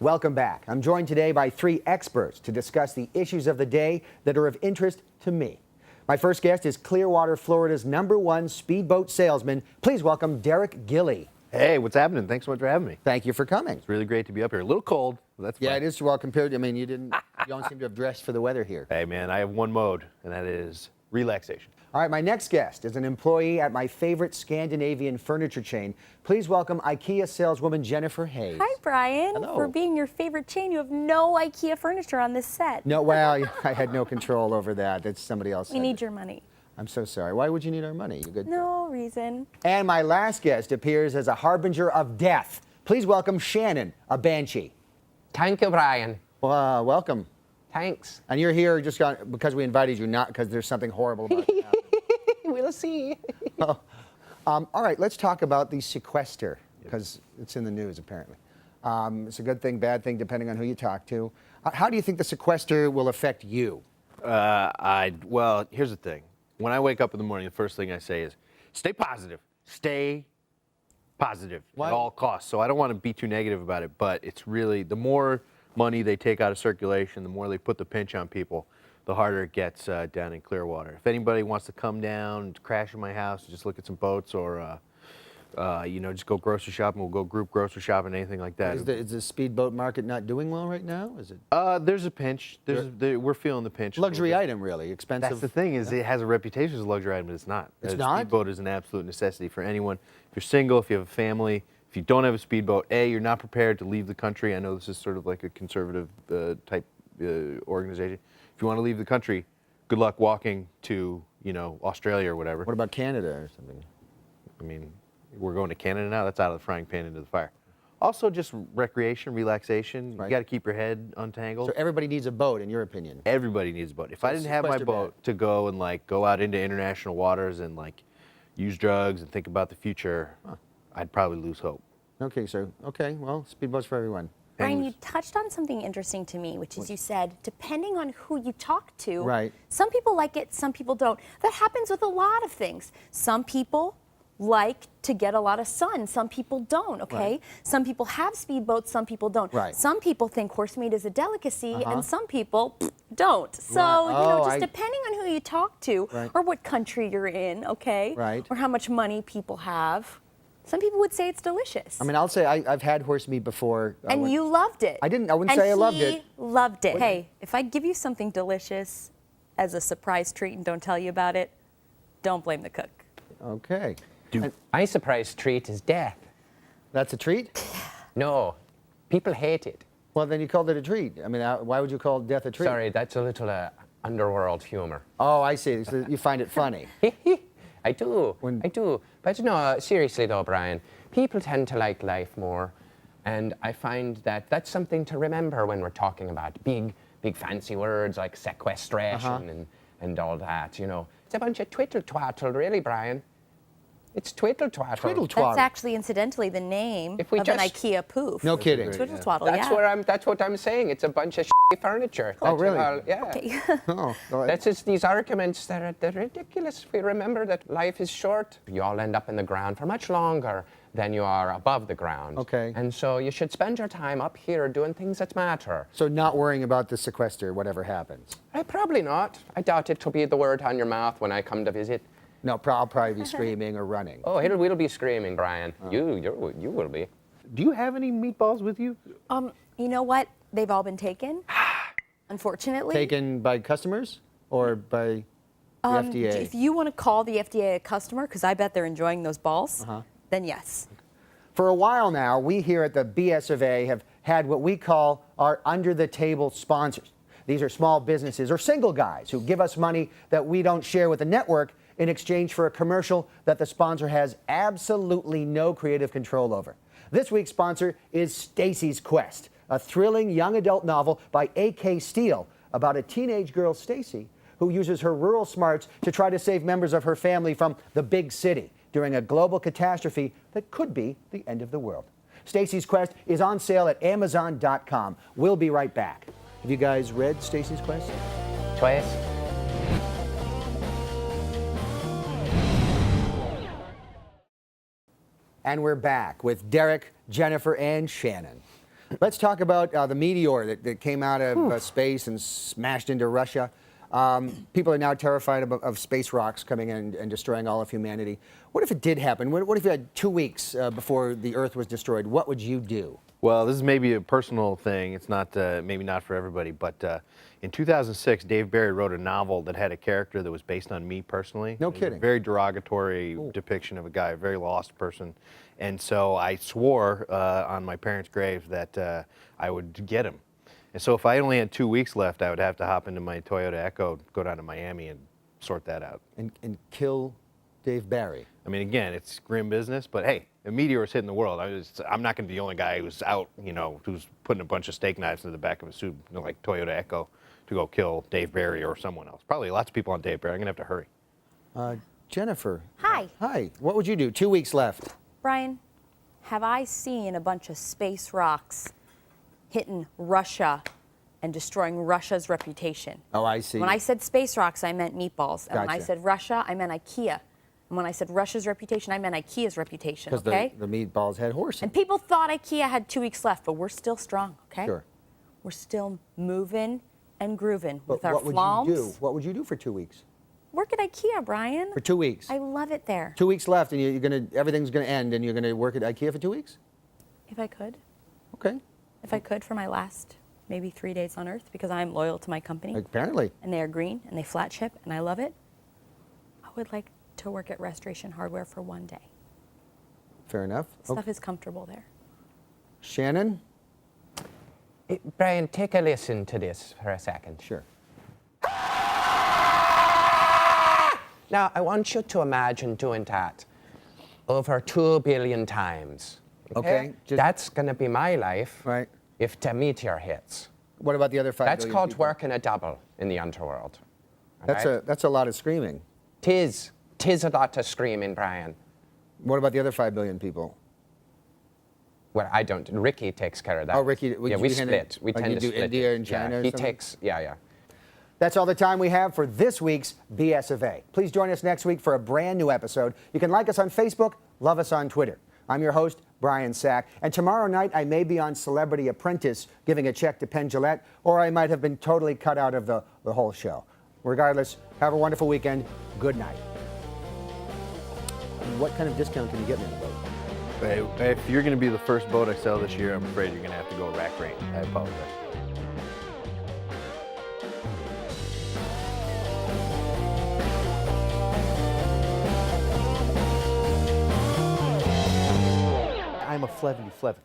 Welcome back. I'm joined today by three experts to discuss the issues of the day that are of interest to me. My first guest is Clearwater, Florida's #1 speedboat salesman. Please welcome Derek Gilley. Hey, what's happening? Thanks so much for having me. Thank you for coming. It's really great to be up here. A little cold, but that's fine. Yeah, it is well compared. I mean, you don't seem to have dressed for the weather here. Hey, man, I have one mode, and that is relaxation. All right, my next guest is an employee at my favorite Scandinavian furniture chain. Please welcome Ikea saleswoman Jennifer Hayes. Hi, Brian. Hello. For being your favorite chain, you have no Ikea furniture on this set. No, well, I had no control over that. That's somebody else. We need your money. I'm so sorry. Why would you need our money? You good? No reason. And my last guest appears as a harbinger of death. Please welcome Shannon, a Banshee. Thank you, Brian. Well, welcome. Thanks. And you're here just because we invited you, not because there's something horrible about it. We'll see. All right, let's talk about the sequester, because it's in the news, apparently. It's a good thing, bad thing, depending on who you talk to. How do you think the sequester will affect you? Well, here's the thing. When I wake up in the morning, the first thing I say is, stay positive. Stay positive Why? at all costs. So I don't want to be too negative about it, but it's really, the more money they take out of circulation, the more they put the pinch on people, the harder it gets down in Clearwater. If anybody wants to come down, crash in my house, just look at some boats, or just go grocery shopping, we'll go group grocery shopping, anything like that. Is the speedboat market not doing well right now? Is it There's a pinch. We're feeling the pinch. luxury item, really expensive? That's the thing, is it has a reputation as a luxury item, but it's not. It's A not? speedboat is an absolute necessity for anyone. If you're single, if you have a family, if you don't have a speedboat, you're not prepared to leave the country. I know this is sort of like a conservative type organization. If you want to leave the country, good luck walking to, Australia or whatever. What about Canada or something? I mean, we're going to Canada now. That's out of the frying pan into the fire. Also, just recreation, relaxation. Right. You got to keep your head untangled. So everybody needs a boat, in your opinion? Everybody needs a boat. If I didn't have my sequester boat to go and go out into international waters and use drugs and think about the future, I'd probably lose hope. Okay, well, speedboats for everyone. Brian, you touched on something interesting to me, which is you said, depending on who you talk to, Right. Some people like it, some people don't. That happens with a lot of things. Some people like to get a lot of sun. Some people don't, okay? Right. Some people have speedboats, some people don't. Right. Some people think horse meat is a delicacy, and some people don't. So, Right. just depending on who you talk to, Right. or what country you're in, okay? Right. Or how much money people have. Some people would say it's delicious. I mean, I'll say I've had horse meat before. And you loved it. I wouldn't say I loved it. And he loved it. Hey, if I give you something delicious as a surprise treat and don't tell you about it, don't blame the cook. Okay. My surprise treat is death. That's a treat? No, people hate it. Well, then you called it a treat. I mean, why would you call death a treat? Sorry, that's a little underworld humor. Oh, I see. So you find it funny. I do. When- I do. But no, seriously though, Brian, people tend to like life more. And I find that that's something to remember when we're talking about big fancy words like sequestration and all that, It's a bunch of twiddle twaddle, really, Brian. It's twiddle twaddle. Twiddle twaddle. That's actually, incidentally, the name If we of an just- IKEA poof. No kidding. Twiddle twaddle, That's yeah. That's what I'm saying. It's a bunch of furniture. Oh, really? Yeah. Okay. Oh, well, That's just these arguments that are they're ridiculous. If we remember that life is short, you all end up in the ground for much longer than you are above the ground. Okay. And so you should spend your time up here doing things that matter. so not worrying about the sequester, whatever happens. Probably not. I doubt it will be the word on your mouth when I come to visit. No, I'll probably be screaming or running. Oh, we'll be screaming, Brian. You will be. Do you have any meatballs with you? You know what? They've all been taken, unfortunately. Taken by customers or by the FDA? If you want to call the FDA a customer, because I bet they're enjoying those balls, then yes. For a while now, we here at the BS of A have had what we call our under-the-table sponsors. These are small businesses or single guys who give us money that we don't share with the network in exchange for a commercial that the sponsor has absolutely no creative control over. This week's sponsor is Stacy's Quest, a thrilling young adult novel by A.K. Steele about a teenage girl, Stacy, who uses her rural smarts to try to save members of her family from the big city during a global catastrophe that could be the end of the world. Stacy's Quest is on sale at Amazon.com. We'll be right back. Have you guys read Stacy's Quest? Twice. And we're back with Derek, Jennifer, and Shannon. Let's talk about the meteor that came out of space and smashed into Russia. People are now terrified of space rocks coming in and destroying all of humanity. What if it did happen? What if you had 2 weeks before the Earth was destroyed? What would you do? Well, this is maybe a personal thing. It's not, maybe not for everybody, but in 2006, Dave Barry wrote a novel that had a character that was based on me personally. No It was kidding. a very derogatory depiction of a guy, a very lost person. And so I swore on my parents' grave that I would get him. And so if I only had 2 weeks left, I would have to hop into my Toyota Echo, go down to Miami and sort that out. And kill Dave Barry. I mean, again, it's grim business, but hey, a meteor's hitting the world. I'm not going to be the only guy who's out, who's putting a bunch of steak knives in the back of a suit, like Toyota Echo, to go kill Dave Barry or someone else. Probably lots of people on Dave Barry. I'm going to have to hurry. Jennifer. Hi. Hi. What would you do? 2 weeks left. Brian, have I seen a bunch of space rocks hitting Russia and destroying Russia's reputation? Oh, I see. When I said space rocks, I meant meatballs. And when I Gotcha. said Russia, I meant Ikea. And when I said Russia's reputation, I meant Ikea's reputation, Because okay? the meatballs had horse in And it. people thought Ikea had 2 weeks left, but we're still strong, okay? Sure. We're still moving and grooving But with our what would flams. you do? What would you do for 2 weeks? Work at Ikea, Brian. For 2 weeks. I love it there. 2 weeks left, and everything's gonna end, and you're gonna work at IKEA for 2 weeks? If I could. Okay. If I could for my last maybe 3 days on Earth, because I'm loyal to my company. Apparently. And they are green and they flat chip and I love it. I would like to work at Restoration Hardware for 1 day. Fair enough. Stuff is comfortable there. Shannon? Brian, take a listen to this for a second. Sure. Now, I want you to imagine doing that over 2 billion times. Okay, just- That's going to be my life Right. if the meteor hits. What about the other 5 That's billion called people? working a double in the underworld. That's a lot of screaming. Tis a lot of screaming, Brian. What about the other 5 billion people? Well, I don't. Ricky takes care of that. Oh, Ricky, Yeah, would we you handle- split. We like tend you to do split. India it. and China or He something? takes. Yeah. That's all the time we have for this week's BS of A. Please join us next week for a brand new episode. You can like us on Facebook, love us on Twitter. I'm your host, Brian Sack, and tomorrow night I may be on Celebrity Apprentice giving a check to Penn Jillette, or I might have been totally cut out of the whole show. Regardless, have a wonderful weekend. Good night. What kind of discount can you get me on the boat? If you're going to be the first boat I sell this year, I'm afraid you're going to have to go rack rate. I apologize. I'm a Flevy Flevin.